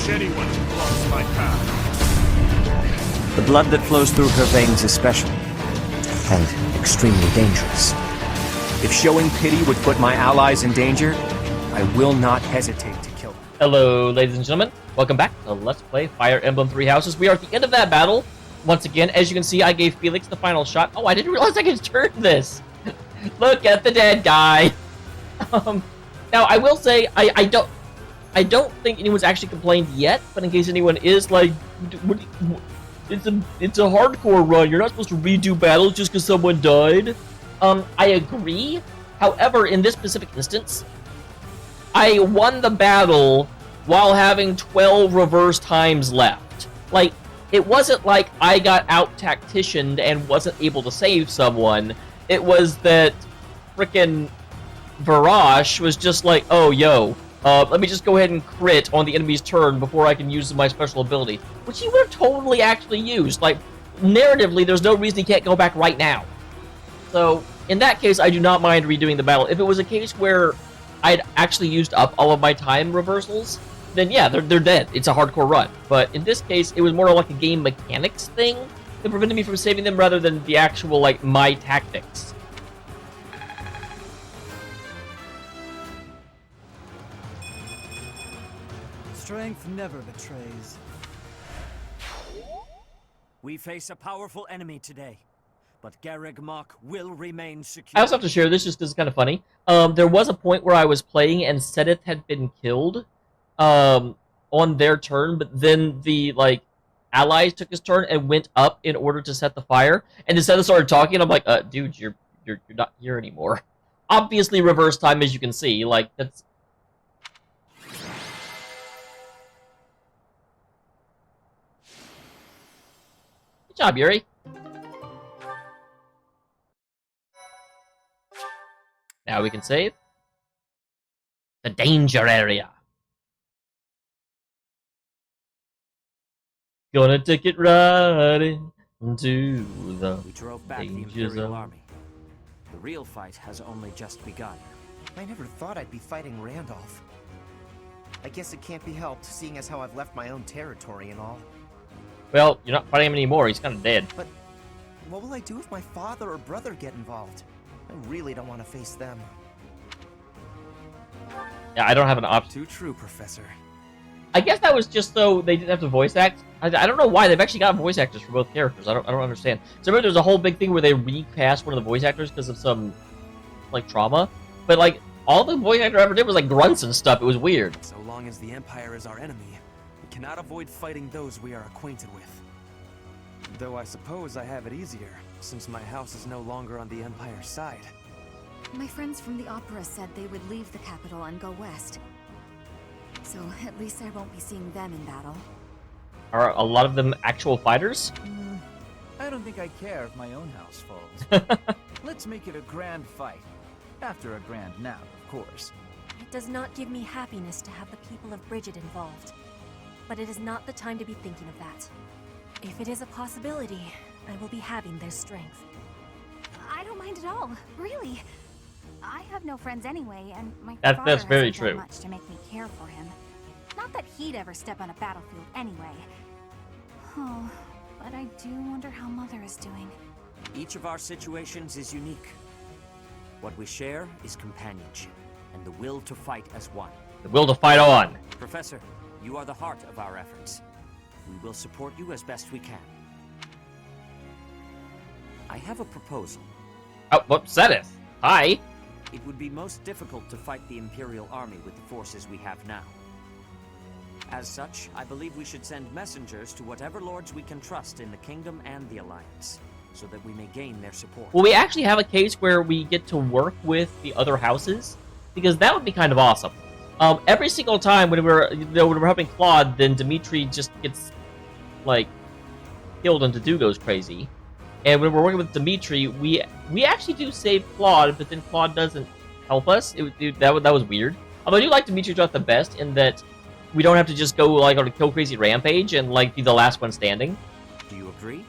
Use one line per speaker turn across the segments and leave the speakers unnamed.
wish anyone to cross my path.
The blood that flows through her veins is special, and extremely dangerous. If showing pity would put my allies in danger, I will not hesitate to kill them.
Hello, ladies and gentlemen. Welcome back to Let's Play Fire Emblem Three Houses. We are at the end of that battle. Once again, as you can see, I gave Felix the final shot. Oh, I didn't realize I could turn this. Look at the dead guy. Now, I will say, I don't think anyone's actually complained yet, but in case anyone is, like, it's a hardcore run. You're not supposed to redo battles just because someone died. I agree. However, in this specific instance, I won the battle while having 12 reverse times left. Like, it wasn't like I got out-tacticianed and wasn't able to save someone. It was that frickin' Varash was just like, oh, yo, let me just go ahead and crit on the enemy's turn before I can use my special ability. Which he would have totally actually used. Like, narratively, there's no reason he can't go back right now. So, in that case, I do not mind redoing the battle. If it was a case where I'd actually used up all of my time reversals, then yeah, they're dead. It's a hardcore run. But in this case, it was more like a game mechanics thing that prevented me from saving them rather than the actual, like, my tactics.
Strength never betrays.
We face a powerful enemy today, but Garreg Mach will remain secure.
I also have to share this just because it's kind of funny. There was a point where I was playing and Sedith had been killed on their turn, but then the, like, allies took his turn and went up in order to set the fire, and then Sedith started talking, and I'm like, dude, you're not here anymore. Obviously reverse time, as you can see. Like, that's... Good job, Yuri. Now we can save. The danger area. Gonna take it right into the
We drove back the
danger
Imperial
zone.
Army. The real fight has only just begun.
I never thought I'd be fighting Randolph. I guess it can't be helped, seeing as how I've left my own territory and all.
Well, you're not fighting him anymore. He's kind of dead.
But what will I do if my father or brother get involved? I really don't want to face them.
Yeah, I don't have an option.
Too true, Professor.
I guess that was just so they didn't have to voice act. I don't know why. They've actually got voice actors for both characters. I don't understand. So remember, there's a whole big thing where they recast one of the voice actors because of some, like, trauma. But, like, all the voice actor ever did was, like, grunts and stuff. It was weird.
So long as the Empire is our enemy, we cannot avoid fighting those we are acquainted with. Though I suppose I have it easier, since my house is no longer on the Empire's side.
My friends from the opera said they would leave the capital and go west. So at least I won't be seeing them in battle.
Are a lot of them actual fighters?
I don't think I care if my own house falls. Let's make it a grand fight. After a grand nap, of course.
It does not give me happiness to have the people of Bridget involved. But it is not the time to be thinking of that. If it is a possibility, I will be having their strength.
I don't mind at all, really. I have no friends anyway, and my
That's
father
very
hasn't done
true.
much to make me care for him. Not that he'd ever step on a battlefield anyway. Oh, but I do wonder how Mother is doing.
Each of our situations is unique. What we share is companionship, and the will to fight as one.
The will to fight on.
Professor, you are the heart of our efforts. We will support you as best we can. I have a proposal.
Oh, whoops, Sedith. Hi.
It would be most difficult to fight the Imperial Army with the forces we have now. As such, I believe we should send messengers to whatever lords we can trust in the Kingdom and the Alliance, so that we may gain their support.
Will we actually have a case where we get to work with the other houses? Because that would be kind of awesome. Every single time when we're helping Claude, then Dimitri just gets, like, killed and Dedu goes crazy. And when we're working with Dimitri, we actually do save Claude, but then Claude doesn't help us. That was weird. Although I do like Dimitri's not the best in that we don't have to just go, like, on a kill crazy rampage and, like, be the last one standing.
Do you agree?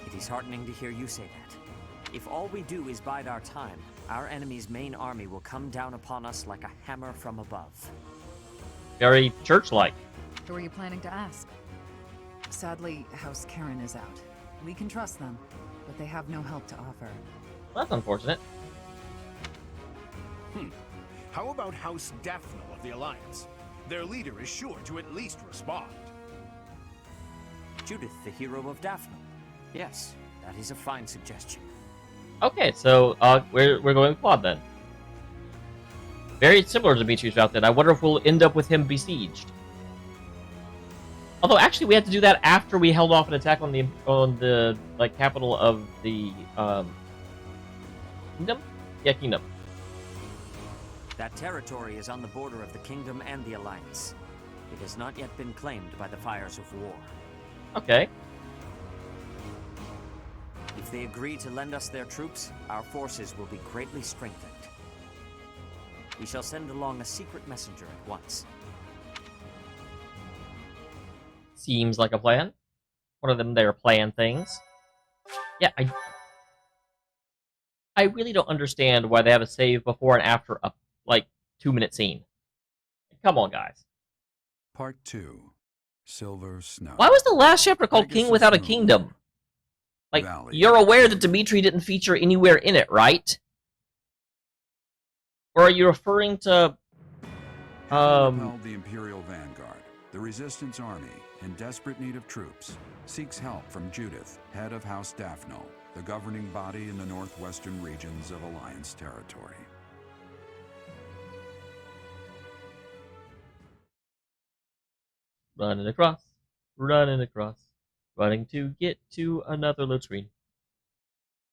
It is heartening to hear you say that. If all we do is bide our time, our enemy's main army will come down upon us like a hammer from above.
Very church-like.
Who are you planning to ask? Sadly, House Karen is out. We can trust them, but they have no help to offer.
Well, that's unfortunate.
How about House Daphne of the Alliance? Their leader is sure to at least respond.
Judith, the hero of Daphne. Yes, that is a fine suggestion.
Okay, so we're going quad then. Very similar to Dimitri's route then. I wonder if we'll end up with him besieged. Although actually we had to do that after we held off an attack on the like capital of the kingdom? Yeah, kingdom.
That territory is on the border of the kingdom and the Alliance. It has not yet been claimed by the fires of war.
Okay.
If they agree to lend us their troops, our forces will be greatly strengthened. We shall send along a secret messenger at once.
Seems like a plan. One of them there plan things. Yeah, I really don't understand why they have a save before and after a, like, 2-minute scene. Come on, guys.
Part 2. Silver Snow.
Why was the last chapter called King Without a Kingdom? Like,
Valley.
you're aware that Dimitri didn't feature anywhere in it, right? Or are you referring to...
Repelled the Imperial Vanguard, the Resistance Army, in desperate need of troops, seeks help from Judith, head of House Daphne, the governing body in the northwestern regions of Alliance territory.
running across, running to get to another load screen.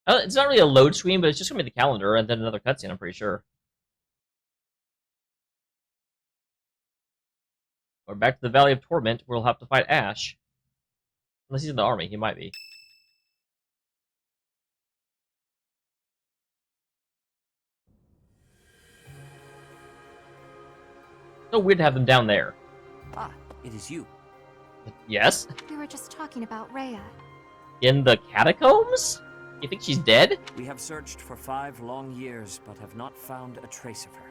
It's not really a load screen, but it's just going to be the calendar and then another cutscene, I'm pretty sure. Or back to the Valley of Torment, where we'll have to fight Ash. Unless he's in the army, he might be. So weird to have them down there.
Ah, it is you.
Yes?
We were just talking about Rhea.
In the catacombs? You think she's dead?
We have searched for 5 long years, but have not found a trace of her.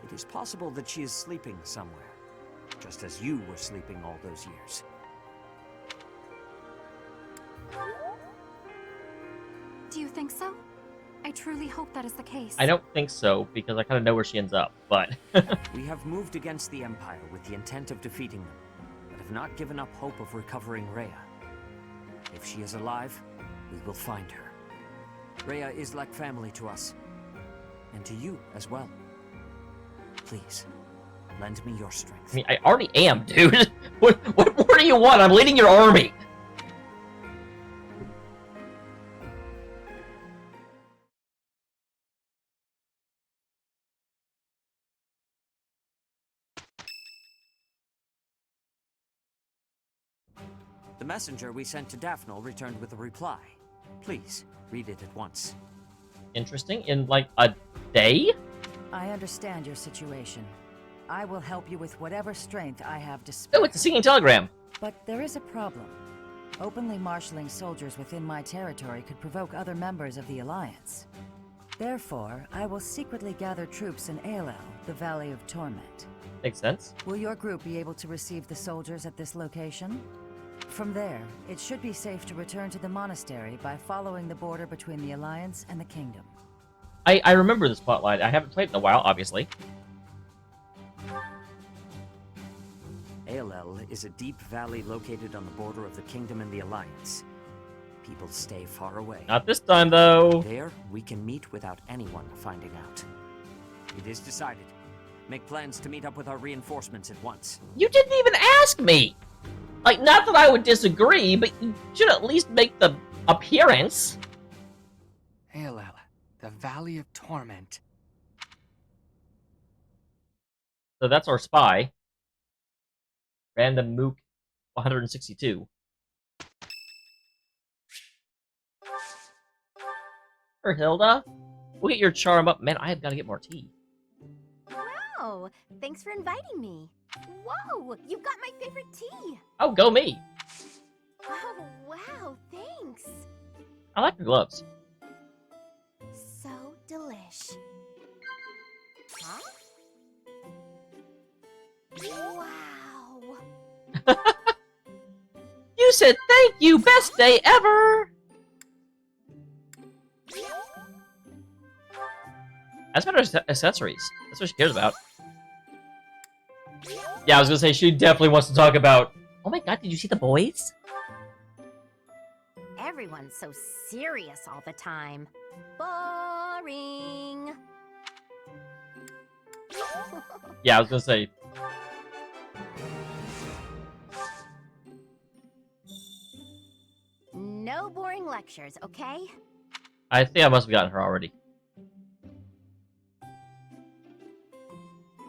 It is possible that she is sleeping somewhere, just as you were sleeping all those years.
Do you think so? I truly hope that is the case.
I don't think so, because I kind of know where she ends up, but...
We have moved against the Empire with the intent of defeating them, but have not given up hope of recovering Rhea. If she is alive, we will find her. Rhea is like family to us, and to you as well. Please, lend me your strength.
I mean, I already am, dude. What more do you want? I'm leading your army.
The messenger we sent to Daphne returned with a reply. Please, read it at once.
Interesting. In, like, a day?
I understand your situation. I will help you with whatever strength I have to spare.
Oh, it's a singing telegram.
But there is a problem. Openly marshaling soldiers within my territory could provoke other members of the Alliance. Therefore, I will secretly gather troops in Aelel, the Valley of Torment.
Makes sense.
Will your group be able to receive the soldiers at this location? From there, it should be safe to return to the monastery by following the border between the Alliance and the Kingdom.
I remember this plotline. I haven't played in a while, obviously.
Aelel is a deep valley located on the border of the Kingdom and the Alliance. People stay far away.
Not this time, though.
There, we can meet without anyone finding out. It is decided. Make plans to meet up with our reinforcements at once.
You didn't even ask me! Like, not that I would disagree, but you should at least make the appearance.
Aelel, the Valley of Torment.
So that's our spy. Random Mook 162. For Hilda? We'll get your charm up. Man, I have got to get more tea.
Wow, thanks for inviting me. Whoa, you've got my favorite tea.
Oh, go me.
Oh, wow, thanks.
I like your gloves. You said thank you, best day ever! That's better accessories. That's what she cares about. Yeah, I was gonna say, she definitely wants to talk about... Oh my god, did you see the boys?
Everyone's so serious all the time. Boring.
Yeah, I was gonna say...
No boring lectures, okay?
I think I must have gotten her already.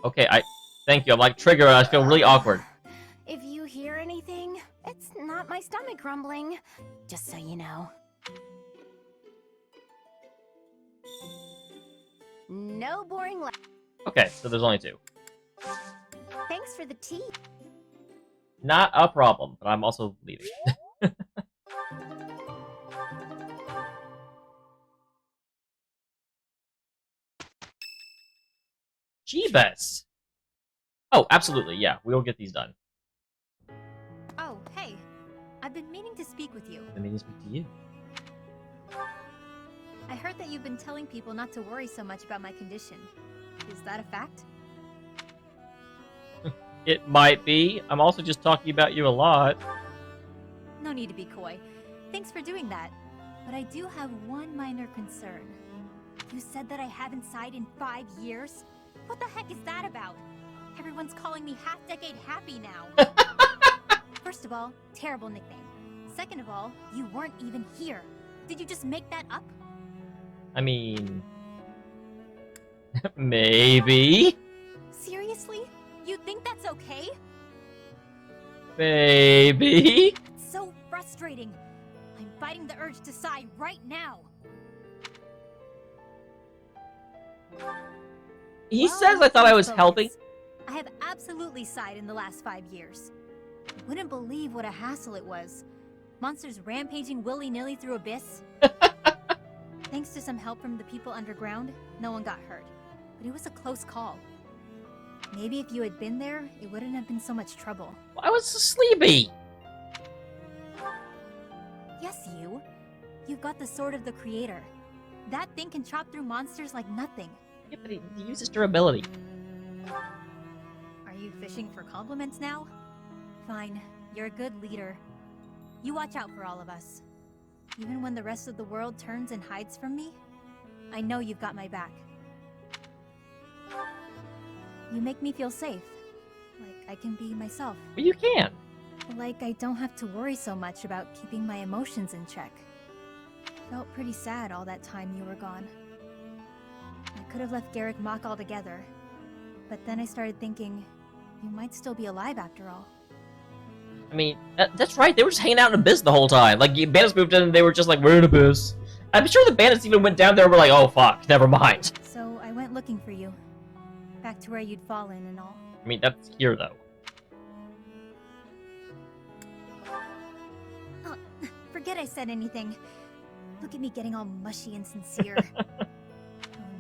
Okay, thank you. I'm like trigger and I feel really awkward.
If you hear anything, it's not my stomach grumbling. Just so you know. No boring
Okay, so there's only 2.
Thanks for the tea.
Not a problem, but I'm also leaving. Jeebus! Oh, absolutely, yeah. We'll get these done.
Oh, hey. I've been meaning to speak with you.
I mean to speak to you.
I heard that you've been telling people not to worry so much about my condition. Is that a fact?
It might be. I'm also just talking about you a lot.
No need to be coy. Thanks for doing that. But I do have one minor concern. You said that I haven't sighed in 5 years? What the heck is that about? Everyone's calling me half-decade happy now. First of all, terrible nickname. Second of all, you weren't even here. Did you just make that up?
I mean... maybe?
Seriously? You think that's okay?
Maybe?
It's so frustrating. I'm fighting the urge to sigh right now.
He says I thought I was helping.
I have absolutely sighed in the last 5 years. You wouldn't believe what a hassle it was. Monsters rampaging willy-nilly through Abyss. Thanks to some help from the people underground, no one got hurt. But it was a close call. Maybe if you had been there, it wouldn't have been so much trouble.
I was so sleepy.
Yes, you. You've got the Sword of the Creator. That thing can chop through monsters like nothing.
Yeah, but he uses durability.
Are you fishing for compliments now? Fine. You're a good leader. You watch out for all of us. Even when the rest of the world turns and hides from me, I know you've got my back. You make me feel safe. Like I can be myself.
But you can.
Like I don't have to worry so much about keeping my emotions in check. Felt pretty sad all that time you were gone. I could have left Garreg Mach altogether. But then I started thinking, you might still be alive after all.
I mean, that's right. They were just hanging out in Abyss the whole time. Like, bandits moved in and they were just like, we're in Abyss. I'm sure the bandits even went down there and were like, oh, fuck, never mind.
So I went looking for you. Back to where you'd fallen and all.
I mean, that's here, though.
Oh, forget I said anything. Look at me getting all mushy and sincere. How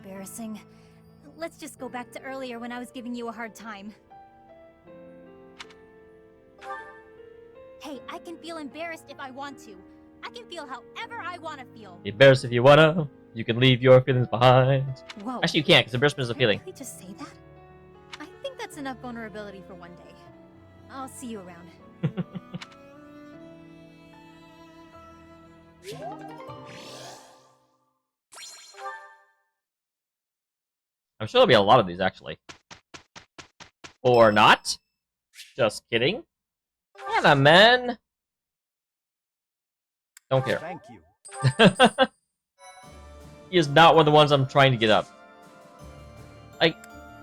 embarrassing. Let's just go back to earlier when I was giving you a hard time. Hey, I can feel embarrassed if I want to. I can feel however I want to feel.
Be embarrassed if you wanna. You can leave your feelings behind.
Whoa.
Actually, you can't, because embarrassment is a feeling.
Can I just say that? I think that's enough vulnerability for one day. I'll see you around.
I'm sure there'll be a lot of these, actually. Or not. Just kidding. Anna, man. Don't care.
Thank you.
He is not one of the ones I'm trying to get up. Like,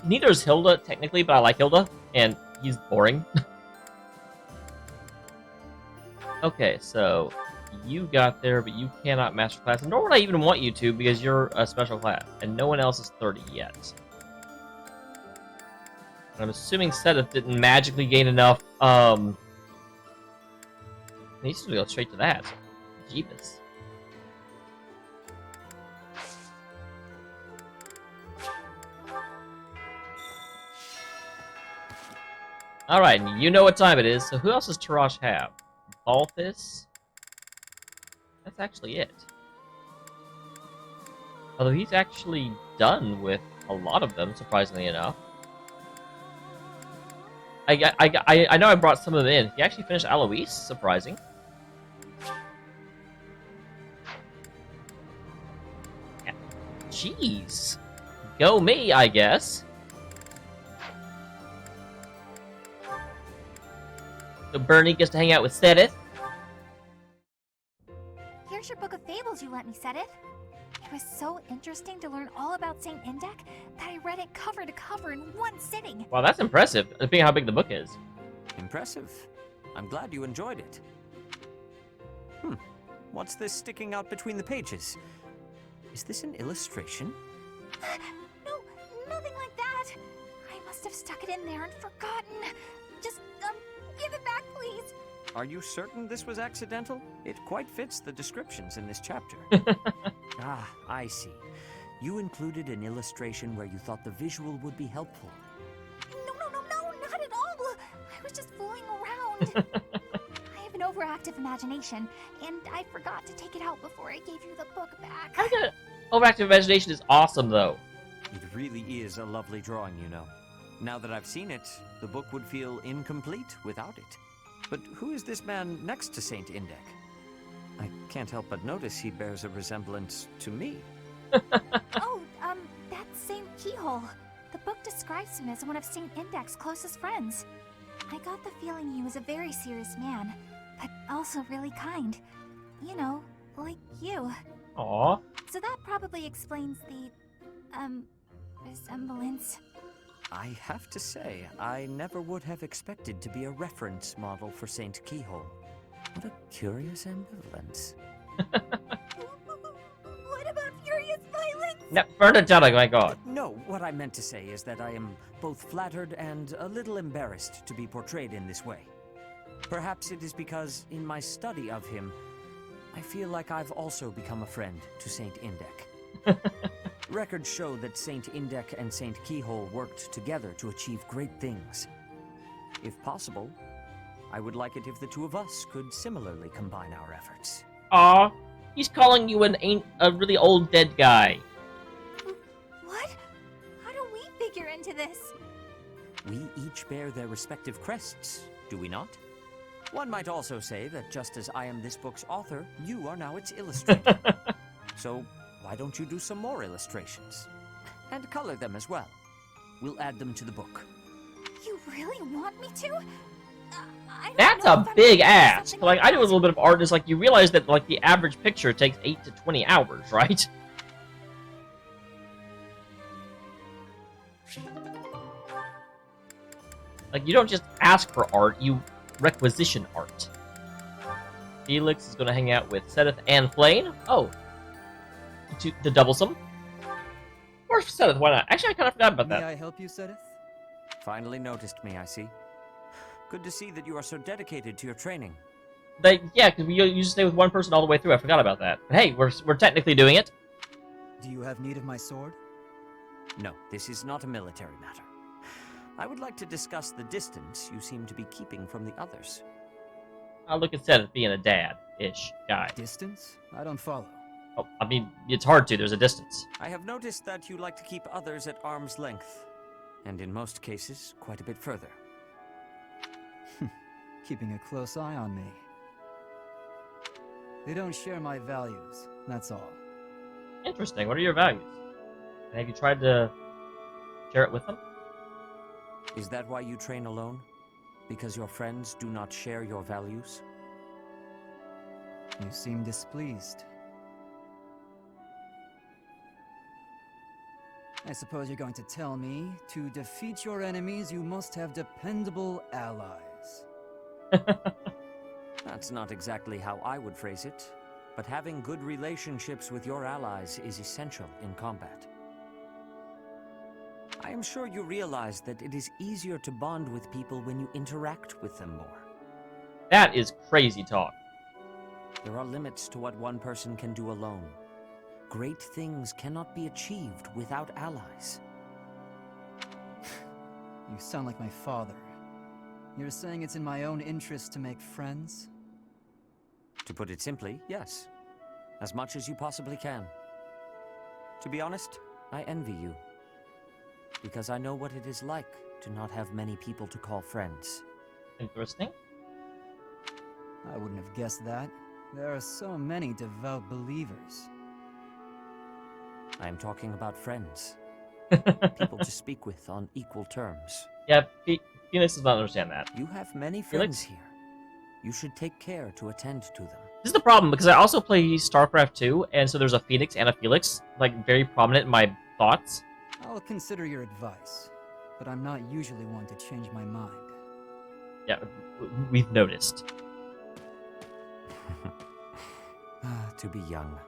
neither is Hilda, technically, but I like Hilda, and he's boring. Okay, so you got there, but you cannot master class, nor would I even want you to, because you're a special class, and no one else is 30 yet. And I'm assuming Seth didn't magically gain enough, he needs to go straight to that. Jeebus. Alright, you know what time it is, so who else does Tarash have? Balthus. That's actually it. Although he's actually done with a lot of them, surprisingly enough. I know I brought some of them in. He actually finished Alois, surprising. Yeah. Jeez. Go me, I guess. So Bernie gets to hang out with Sedith.
Here's your book of fables you lent me, Sedith. It was so interesting to learn all about Saint Indec that I read it cover to cover in one sitting.
Wow, that's impressive, depending on how big the book is.
Impressive. I'm glad you enjoyed it. What's this sticking out between the pages? Is this an illustration?
No, nothing like that. I must have stuck it in there and forgotten. Just, give it back, please.
Are you certain this was accidental? It quite fits the descriptions in this chapter. Ah, I see. You included an illustration where you thought the visual would be helpful.
No, not at all. I was just fooling around. I have an overactive imagination, and I forgot to take it out before I gave you the book back.
Overactive imagination is awesome, though.
It really is a lovely drawing, you know. Now that I've seen it, the book would feel incomplete without it. But who is this man next to Saint Indec? I can't help but notice he bears a resemblance to me.
Oh, that's Saint Keyhole. The book describes him as one of Saint Indec's closest friends. I got the feeling he was a very serious man, but also really kind. You know, like you.
Aww.
So that probably explains the, resemblance.
I have to say, I never would have expected to be a reference model for Saint Keyhole. What a curious ambivalence.
What about furious violence?
No, burn it down, oh my god.
No, what I meant to say is that I am both flattered and a little embarrassed to be portrayed in this way. Perhaps it is because, in my study of him, I feel like I've also become a friend to Saint Indec. Records show that Saint Indec and Saint Keyhole worked together to achieve great things. If possible, I would like it if the two of us could similarly combine our efforts.
Aw, he's calling you a really old dead guy.
What? How do we figure into this?
We each bear their respective crests, do we not? One might also say that just as I am this book's author, you are now its illustrator. So, why don't you do some more illustrations? And color them as well. We'll add them to the book.
You really want me to?
That's a big ask. Like, I do a little bit of art, it's like, you realize that, like, the average picture takes 8 to 20 hours, right? Like, you don't just ask for art, you requisition art. Felix is gonna hang out with Sedith and Flane. Oh. To doublesome. Or Sedith, why not? Actually, I kind of forgot about that.
May I help you, Sedith?
Finally noticed me, I see. Good to see that you are so dedicated to your training.
Yeah, because we usually stay with one person all the way through. I forgot about that. But hey, we're technically doing it.
Do you have need of my sword?
No, this is not a military matter. I would like to discuss the distance you seem to be keeping from the others.
I'll look at Sedith being a dad-ish guy.
Distance? I don't follow.
Oh, I mean, it's hard to. There's a distance.
I have noticed that you like to keep others at arm's length. And in most cases, quite a bit further.
Keeping a close eye on me. They don't share my values, that's all.
Interesting. What are your values? And have you tried to share it with them?
Is that why you train alone? Because your friends do not share your values?
You seem displeased. I suppose you're going to tell me, to defeat your enemies, you must have dependable allies.
That's not exactly how I would phrase it, but having good relationships with your allies is essential in combat. I am sure you realize that it is easier to bond with people when you interact with them more.
That is crazy talk.
There are limits to what one person can do alone. Great things cannot be achieved without allies.
You sound like my father. You're saying it's in my own interest to make friends?
To put it simply, yes. As much as you possibly can. To be honest, I envy you. Because I know what it is like to not have many people to call friends.
Interesting.
I wouldn't have guessed that. There are so many devout believers.
I am talking about friends. People to speak with on equal terms.
Yeah, Phoenix does not understand that.
You have many friends here. You should take care to attend to them.
This is the problem, because I also play StarCraft 2, and so there's a Phoenix and a Felix, like, very prominent in my thoughts.
I'll consider your advice, but I'm not usually one to change my mind.
Yeah, we've noticed.
To be young.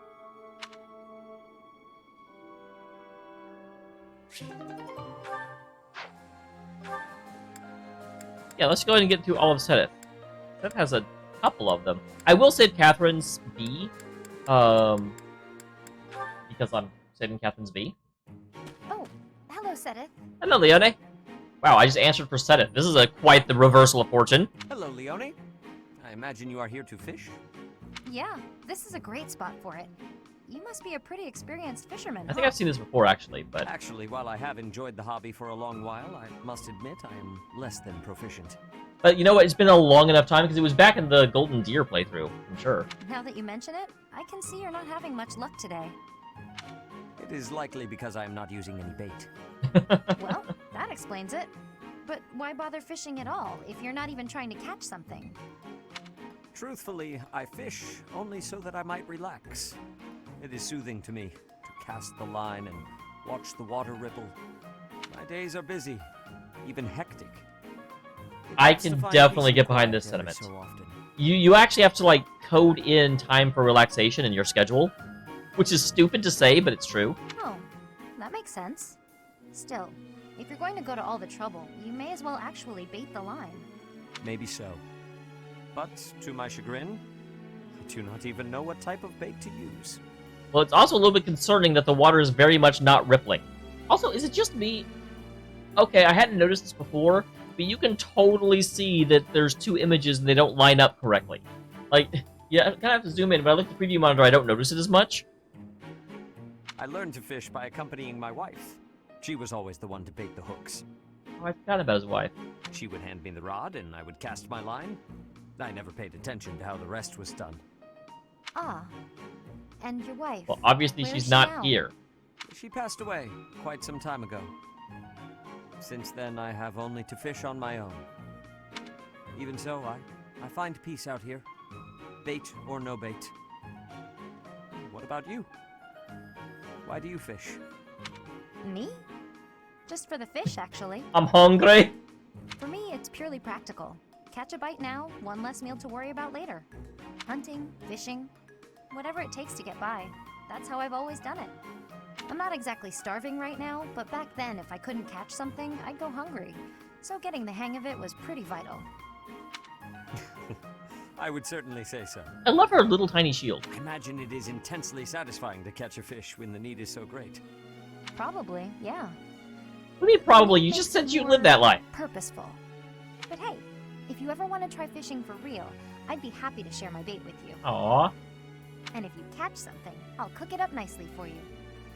Yeah, let's go ahead and get through all of Seth. Seth has a couple of them. I will save Catherine's B, because I'm saving Catherine's B.
Oh, hello, Sedith.
Hello, Leone. Wow, I just answered for Sedith. This is quite the reversal of fortune.
Hello, Leone. I imagine you are here to fish?
Yeah, this is a great spot for it. You must be a pretty experienced fisherman.
I think I've seen this before, actually, but...
Actually, while I have enjoyed the hobby for a long while, I must admit I am less than proficient.
But you know what? It's been a long enough time, because it was back in the Golden Deer playthrough, I'm sure.
Now that you mention it, I can see you're not having much luck today.
It is likely because I am not using any bait.
Well, that explains it. But why bother fishing at all, if you're not even trying to catch something?
Truthfully, I fish only so that I might relax. It is soothing to me to cast the line and watch the water ripple. My days are busy, even hectic.
I can definitely get behind this sentiment. You actually have to, like, code in time for relaxation in your schedule, which is stupid to say, but it's true.
Oh, that makes sense. Still, if you're going to go to all the trouble, you may as well actually bait the line.
Maybe so. But, to my chagrin, I do not even know what type of bait to use.
Well, it's also a little bit concerning that the water is very much not rippling. Also, is it just me? Okay, I hadn't noticed this before, but you can totally see that there's two images and they don't line up correctly. Like, yeah, I kind of have to zoom in, but I look at the preview monitor, I don't notice it as much.
I learned to fish by accompanying my wife. She was always the one to bait the hooks.
Oh, I forgot about his wife.
She would hand me the rod and I would cast my line. I never paid attention to how the rest was done.
Ah. And your wife?
Well, obviously
Where
she's
is she
not
now?
here.
She passed away quite some time ago. Since then, I have only to fish on my own. Even so, I find peace out here. Bait or no bait. What about you? Why do you fish?
Me? Just for the fish, actually.
I'm hungry.
For me, it's purely practical. Catch a bite now, one less meal to worry about later. Hunting, fishing, whatever it takes to get by. That's how I've always done it. I'm not exactly starving right now, but back then, if I couldn't catch something, I'd go hungry. So getting the hang of it was pretty vital.
I would certainly say so.
I love her little tiny shield.
I imagine it is intensely satisfying to catch a fish when the need is so great.
Probably, yeah.
What do you mean probably? You just said you lived that life.
Purposeful. But hey, if you ever want to try fishing for real, I'd be happy to share my bait with you.
Aww.
And if you catch something, I'll cook it up nicely for you.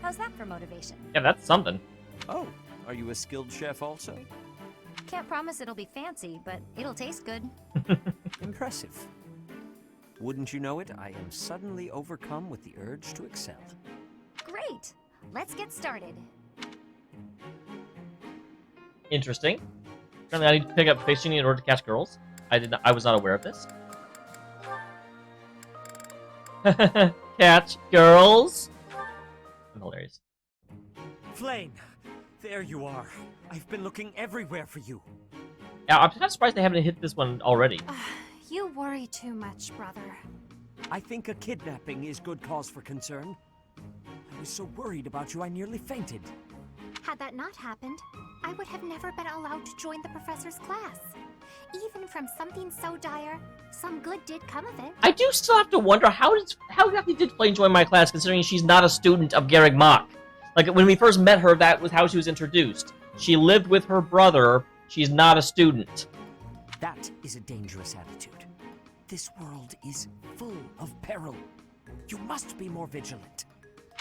How's that for motivation?
Yeah, that's something.
Oh, are you a skilled chef also?
Can't promise it'll be fancy, but it'll taste good.
Impressive. Wouldn't you know it, I am suddenly overcome with the urge to excel.
Great! Let's get started.
Interesting. Apparently I need to pick up fishing in order to catch girls. I was not aware of this. Catch girls. I'm hilarious.
Flame, there you are. I've been looking everywhere for you.
Yeah, I'm kind of surprised they haven't hit this one already.
You worry too much, brother.
I think a kidnapping is good cause for concern. I was so worried about you I nearly fainted.
Had that not happened, I would have never been allowed to join the professor's class. Even from something so dire, some good did come of it.
I do still have to wonder how exactly did Flame join my class, considering she's not a student of Garreg Mach. Like, when we first met her, that was how she was introduced. She lived with her brother. She's not a student.
That is a dangerous attitude. This world is full of peril. You must be more vigilant.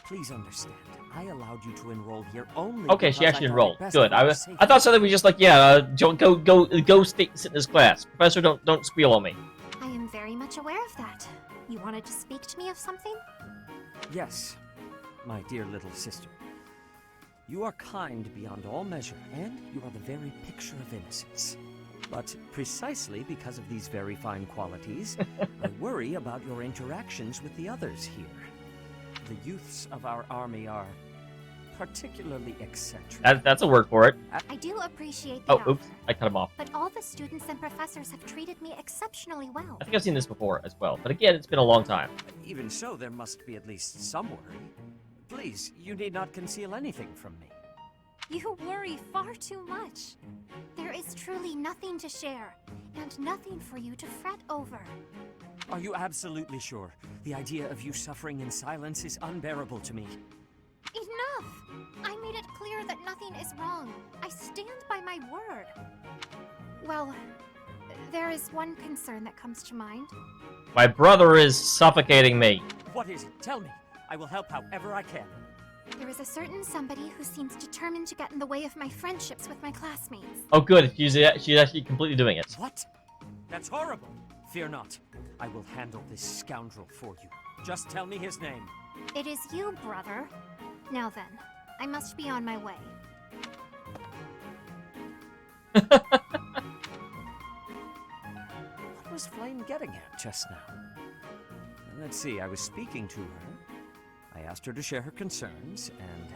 Please understand, I allowed you to enroll here only
Okay, she
because
actually
I thought
enrolled.
it best
Good.
for your
I
safety.
thought something was just like, yeah, go sit in this class. Professor, don't squeal on me.
I am very much aware of that. You wanted to speak to me of something?
Yes, my dear little sister. You are kind beyond all measure, and you are the very picture of innocence. But precisely because of these very fine qualities, I worry about your interactions with the others here. The youths of our army are particularly eccentric.
That's a word for it.
I do appreciate the
Oh,
offer,
oops, I cut him off.
but all the students and professors have treated me exceptionally well.
I think I've seen this before as well, but again, it's been a long time.
Even so, there must be at least some worry. Please, you need not conceal anything from me.
You worry far too much. There is truly nothing to share, and nothing for you to fret over.
Are you absolutely sure? The idea of you suffering in silence is unbearable to me.
Enough! I made it clear that nothing is wrong. I stand by my word. Well, there is one concern that comes to mind.
My brother is suffocating me.
What is it? Tell me. I will help however I can.
There is a certain somebody who seems determined to get in the way of my friendships with my classmates.
Oh, good. She's actually completely doing it.
What? That's horrible. Fear not. I will handle this scoundrel for you. Just tell me his name.
It is you, brother. Now then, I must be on my way.
What was Flame getting at just now? Let's see, I was speaking to her. I asked her to share her concerns, and...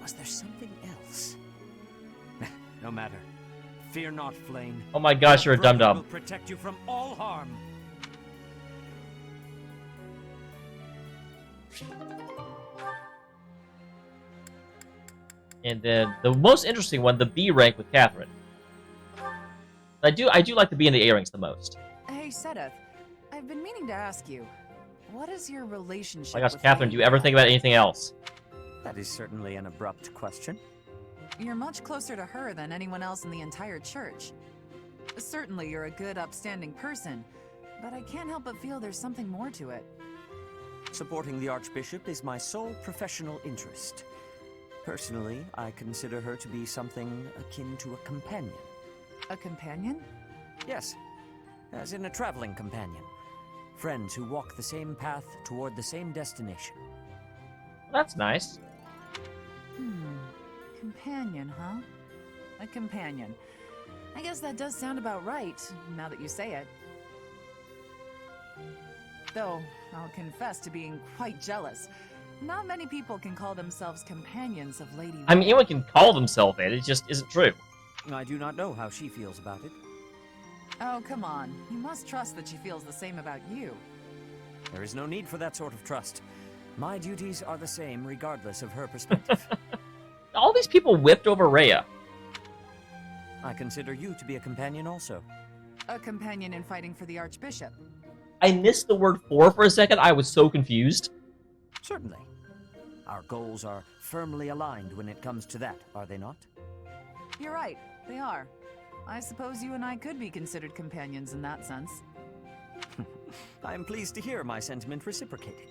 was there something else? No matter. Fear not, Flame.
Oh my gosh, you're a
Brother
dum-dum.
will protect you from all harm.
And then the most interesting one, the B rank with Catherine. I do like the B and the A ranks the most.
Hey, Sedith. I've been meaning to ask you, what is your relationship
Oh my gosh,
with
Catherine,
Lady
do you ever think about anything else?
That is certainly an abrupt question.
You're much closer to her than anyone else in the entire church. Certainly, you're a good, upstanding person, but I can't help but feel there's something more to it.
Supporting the Archbishop is my sole professional interest. Personally, I consider her to be something akin to a companion.
A companion?
Yes, as in a traveling companion. Friends who walk the same path toward the same destination.
That's nice.
Companion, huh? A companion. I guess that does sound about right, now that you say it. Though, I'll confess to being quite jealous. Not many people can call themselves companions of Lady
I mean, anyone can call themselves it just isn't true.
I do not know how she feels about it.
Oh, come on. You must trust that she feels the same about you.
There is no need for that sort of trust. My duties are the same regardless of her perspective.
All these people whipped over Rhea.
I consider you to be a companion also.
A companion in fighting for the Archbishop.
I missed the word for a second. I was so confused.
Certainly. Our goals are firmly aligned when it comes to that, are they not?
You're right, they are. I suppose you and I could be considered companions in that sense.
I am pleased to hear my sentiment reciprocated.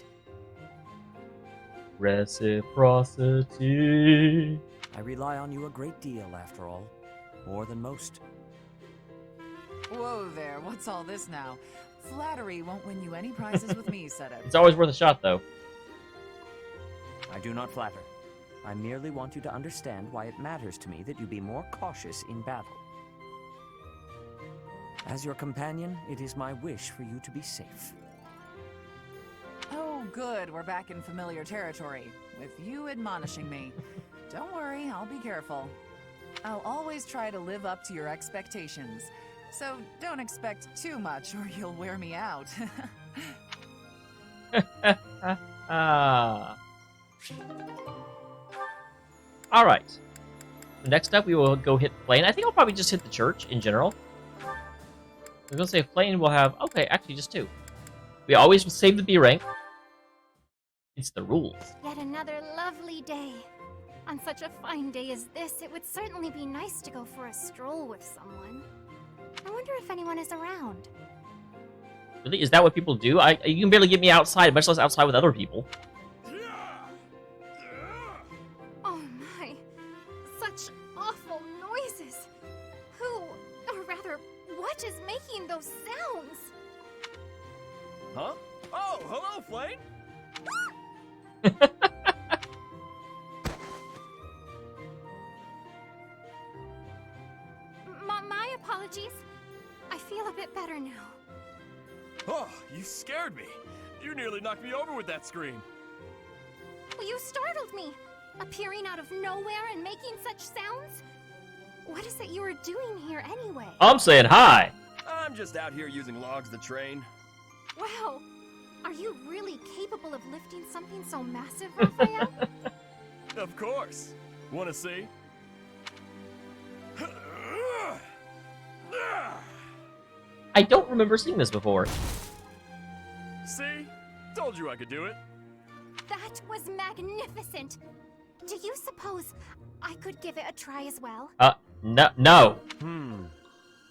Reciprocity.
I rely on you a great deal, after all. More than most.
Whoa there, what's all this now? Flattery won't win you any prizes with me, Sedith.
It's always worth a shot, though.
I do not flatter. I merely want you to understand why it matters to me that you be more cautious in battle. As your companion, it is my wish for you to be safe.
Oh, good, we're back in familiar territory, with you admonishing me. Don't worry, I'll be careful. I'll always try to live up to your expectations, so don't expect too much or you'll wear me out.
Alright. So next up, we will go hit Flame. I think I'll probably just hit the church in general. I was gonna say Flame will have... Okay, actually, just two. We always save the B rank. It's the rules.
Yet another lovely day. On such a fine day as this, it would certainly be nice to go for a stroll with someone. I wonder if anyone is around.
Really? Is that what people do? You can barely get me outside, much less outside with other people.
Oh my. Such awful noises. Who, or rather, what is making those sounds?
Huh? Oh, hello, Flame!
My apologies. I feel a bit better now.
Oh, you scared me. You nearly knocked me over with that scream.
You startled me, appearing out of nowhere and making such sounds. What is it you are doing here anyway?
I'm saying hi.
I'm just out here using logs to train.
Wow, are you really capable of lifting something so massive, Raphael?
Of course. Want to see?
I don't remember seeing this before.
See? Told you I could do it.
That was magnificent. Do you suppose I could give it a try as well?
No.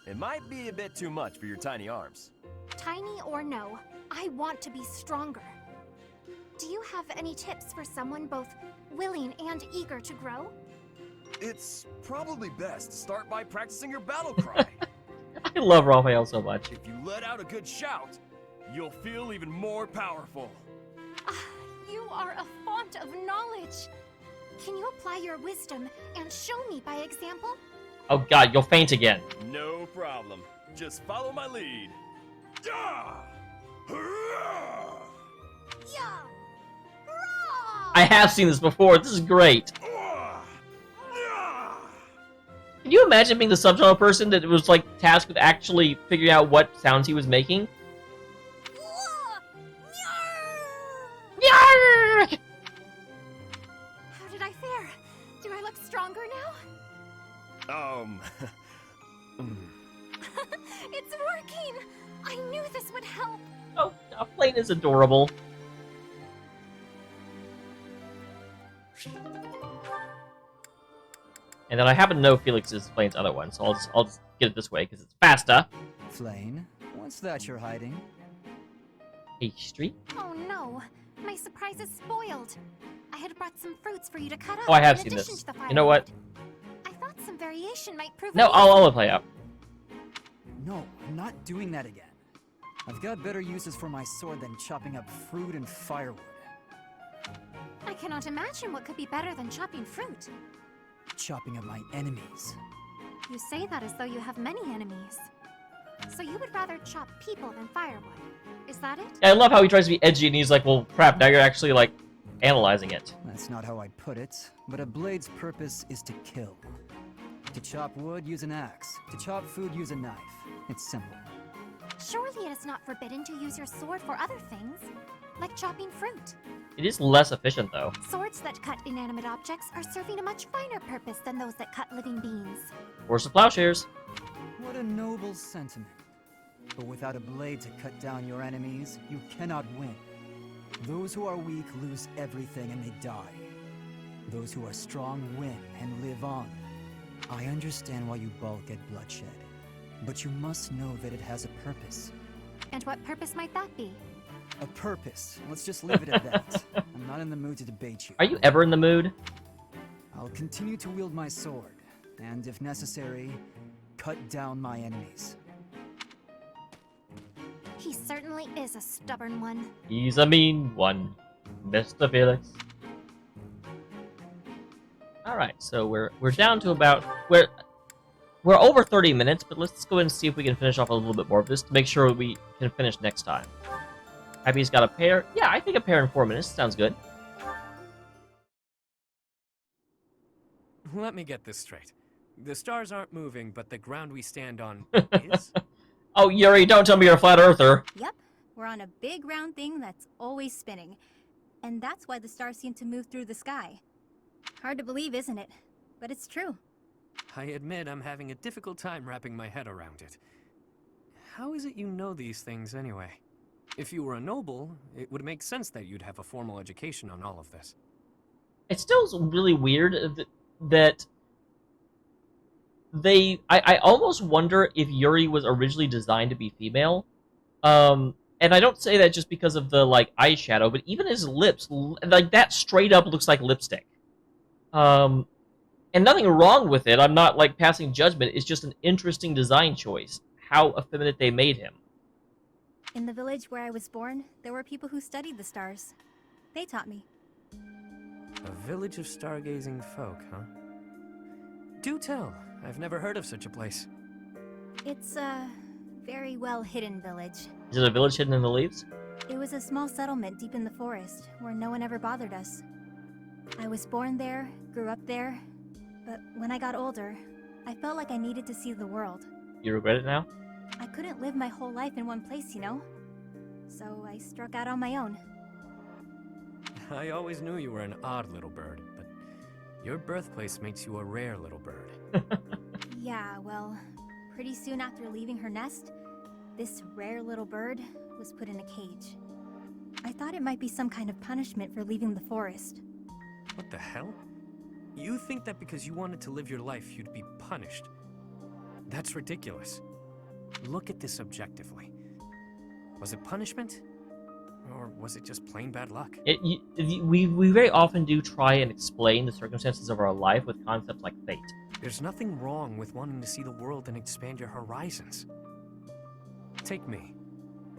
It might be a bit too much for your tiny arms.
Tiny or no, I want to be stronger. Do you have any tips for someone both willing and eager to grow?
It's probably best to start by practicing your battle cry.
I love Raphael so much.
If you let out a good shout, you'll feel even more powerful.
You are a font of knowledge. Can you apply your wisdom and show me by example?
Oh god, you'll faint again.
No problem. Just follow my lead. Yeah! Hurrah!
Yeah!
I have seen this before. This is great. Can you imagine being the subtitle person that was like tasked with actually figuring out what sounds he was making?
How did I fare? Do I look stronger now? It's working! I knew this would help!
Oh, Flame is adorable. And then I happen to know Felix is Flame's other one, so I'll just get it this way because it's faster.
Flame, what's that you're hiding?
Pastry.
Oh no, my surprise is spoiled. I had brought some fruits for you to cut up.
Oh, I have
in
seen
addition
this.
to the
You know what?
I thought some variation might prove.
No, I'll play out.
No, I'm not doing that again. I've got better uses for my sword than chopping up fruit and firewood.
I cannot imagine what could be better than chopping fruit.
Chopping up my enemies.
You say that as though you have many enemies. So you would rather chop people than firewood. Is that it?
Yeah, I love how he tries to be edgy and he's like, well, crap, now you're actually, like, analyzing it.
That's not how I'd put it, but a blade's purpose is to kill. To chop wood, use an axe. To chop food, use a knife. It's simple.
Surely it is not forbidden to use your sword for other things, like chopping fruit.
It is less efficient, though.
Swords that cut inanimate objects are serving a much finer purpose than those that cut living beings.
Horse of plowshares.
What a noble sentiment. But without a blade to cut down your enemies, you cannot win. Those who are weak lose everything and they die. Those who are strong win and live on. I understand why you balk at bloodshed, but you must know that it has a purpose.
And what purpose might that be?
A purpose. Let's just leave it at that. I'm not in the mood to debate you.
Are you ever in the mood?
I'll continue to wield my sword, and if necessary, cut down my enemies.
He certainly is a stubborn one.
He's a mean one, Mr. Felix. Alright, so we're down to about... We're over 30 minutes, but let's go and see if we can finish off a little bit more of this to make sure we can finish next time. Happy's got a pair. Yeah, I think a pair in 4 minutes. Sounds good.
Let me get this straight. The stars aren't moving, but the ground we stand on is?
Oh, Yuri, don't tell me you're a flat earther.
Yep, we're on a big round thing that's always spinning. And that's why the stars seem to move through the sky. Hard to believe, isn't it? But it's true.
I admit I'm having a difficult time wrapping my head around it. How is it you know these things anyway? If you were a noble, it would make sense that you'd have a formal education on all of this.
It still is really weird that they... I almost wonder if Yuri was originally designed to be female. And I don't say that just because of the, like, eyeshadow, but even his lips, like, that straight up looks like lipstick. And nothing wrong with it. I'm not, like, passing judgment. It's just an interesting design choice. How effeminate they made him.
In the village where I was born, there were people who studied the stars. They taught me.
A village of stargazing folk, huh? Do tell. I've never heard of such a place.
It's a very well-hidden village.
Is it a village hidden in the leaves?
It was a small settlement deep in the forest, where no one ever bothered us. I was born there, grew up there, but when I got older, I felt like I needed to see the world.
You regret it now?
I couldn't live my whole life in one place, you know? So I struck out on my own.
I always knew you were an odd little bird, but your birthplace makes you a rare little bird.
Yeah, well, pretty soon after leaving her nest, this rare little bird was put in a cage. I thought it might be some kind of punishment for leaving the forest.
What the hell? You think that because you wanted to live your life, you'd be punished? That's ridiculous. Look at this objectively. Was it punishment? Or was it just plain bad luck?
We very often do try and explain the circumstances of our life with concepts like fate.
There's nothing wrong with wanting to see the world and expand your horizons. Take me.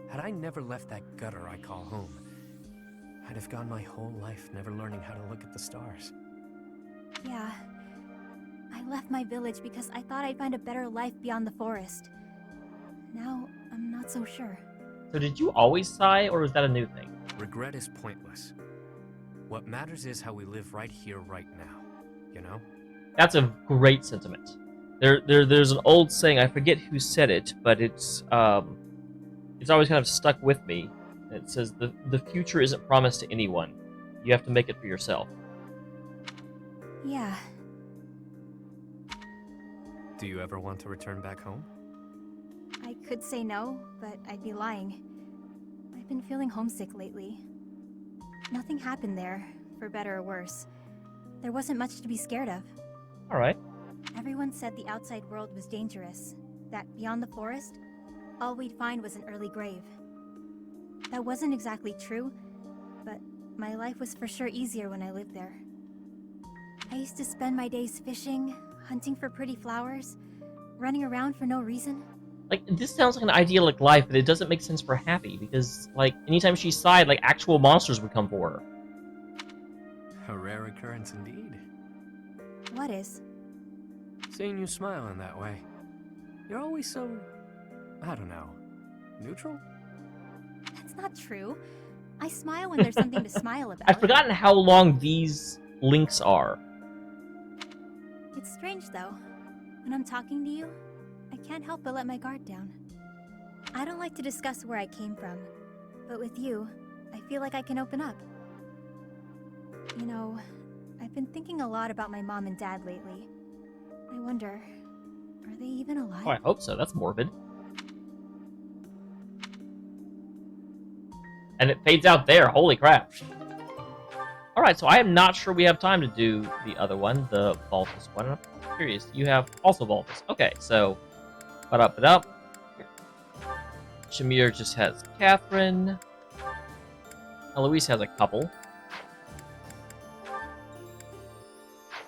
Had I never left that gutter I call home, I'd have gone my whole life never learning how to look at the stars.
Yeah. I left my village because I thought I'd find a better life beyond the forest. Now, I'm not so sure.
So did you always sigh, or was that a new thing?
Regret is pointless. What matters is how we live right here, right now. You know?
That's a great sentiment. There's an old saying, I forget who said it, but it's always kind of stuck with me. It says, the future isn't promised to anyone. You have to make it for yourself.
Yeah.
Do you ever want to return back home?
I could say no, but I'd be lying. I've been feeling homesick lately. Nothing happened there, for better or worse. There wasn't much to be scared of.
Alright.
Everyone said the outside world was dangerous, that beyond the forest, all we'd find was an early grave. That wasn't exactly true, but my life was for sure easier when I lived there. I used to spend my days fishing, hunting for pretty flowers, running around for no reason.
Like, this sounds like an idyllic life, but it doesn't make sense for Happy, because, like, anytime she sighed, like, actual monsters would come for her.
A rare occurrence indeed.
What is?
Seeing you smile in that way. You're always so... I don't know. Neutral?
That's not true. I smile when there's something to smile about.
I've forgotten how long these links are.
It's strange, though. When I'm talking to you, I can't help but let my guard down. I don't like to discuss where I came from, but with you, I feel like I can open up. You know, I've been thinking a lot about my mom and dad lately. I wonder, are they even alive?
Oh, I hope so. That's morbid. And it fades out there. Holy crap. Alright, so I am not sure we have time to do the other one, the Voltus one. I'm curious. You have also Voltus. Okay, so... Ba-da-ba-da. Shamir just has Catherine. Eloise has a couple.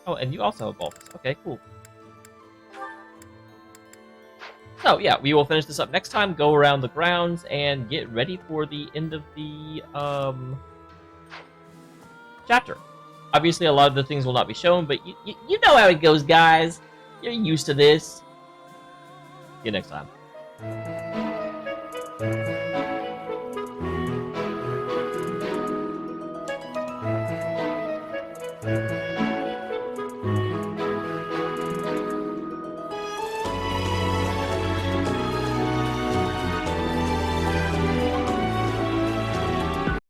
Oh, and you also have Voltus. Okay, cool. So, yeah, we will finish this up next time, go around the grounds, and get ready for the end of the, chapter. Obviously, a lot of the things will not be shown, but you know how it goes, guys. You're used to this. See you next time.